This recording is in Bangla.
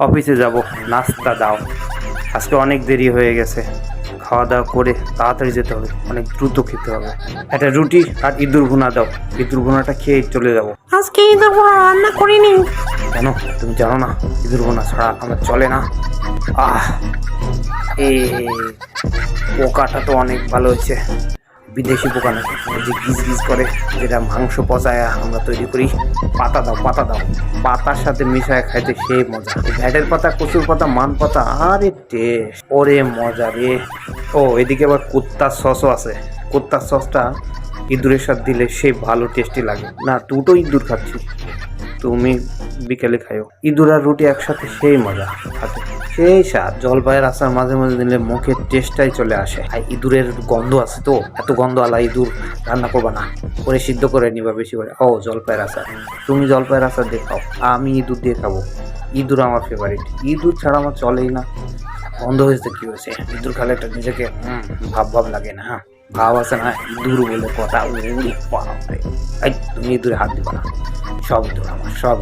অফিসে যাব, নাস্তা দাও। আজকে অনেক দেরি হয়ে গেছে, খাওয়া দাওয়া করে তাড়াতাড়ি যেতে হবে, অনেক দ্রুত খেতে হবে। একটা রুটি আর ইঁদুর ভুনা দাও, ইঁদুর ভুনাটা খেয়ে চলে যাব। আজকে ইঁদুর ভুনা রান্না করিনি। কেন, তুমি জানো না ইঁদুর ভুনা ছাড়া আমার চলে না? আহ এ পোকাটা তো অনেক ভালো হয়েছে, বিদেশি পোকা না, যে গিজ গিজ করে, যেটা মাংস পচায় আমরা তৈরি করি। পাতা দাও, পাতা দাও, পাতার সাথে মিশায় খাইতে সেই মজা। ভ্যাটের পাতা, কচুর পাতা, মান পাতা, আরে টেস্ট, ওরে মজা রে। ও এদিকে আবার কুত্তার সসও আছে, কুত্তার সসটা ইঁদুরের সাথে দিলে সেই ভালো টেস্টি লাগে না। দুটো ইঁদুর খাচ্ছি, তুমি বিকেলে খাইও। ইঁদুর আর রুটি একসাথে সেই মজা খাতে, সেই স্বাদ। জলপাইয়ের আচার মাঝে মাঝে দিলে মুখের টেস্টটাই চলে আসে। আর ইঁদুরের গন্ধ আছে তো, এত গন্ধ আলা ইঁদুর রান্না করবা না, করে সিদ্ধ করে নিবা বেশি করে। ও জলপাইয়ের আচার, তুমি জলপাইয়ের আচার দিয়ে খাও, আমি ইঁদুর দিয়ে খাবো। ইঁদুর আমার ফেভারিট, ইঁদুর ছাড়া আমার চলেই না। গন্ধ হয়েছে কি হয়েছে, ইঁদুর খালে একটা নিজেকে ভাব ভাব লাগে না? হ্যাঁ ভাব আছে না, ইঁদুর বলে কথা। উড়ি বাপরে, এই তুমি ইঁদুরে হাত দিবা না, সব ইঁদুর আমার, সব।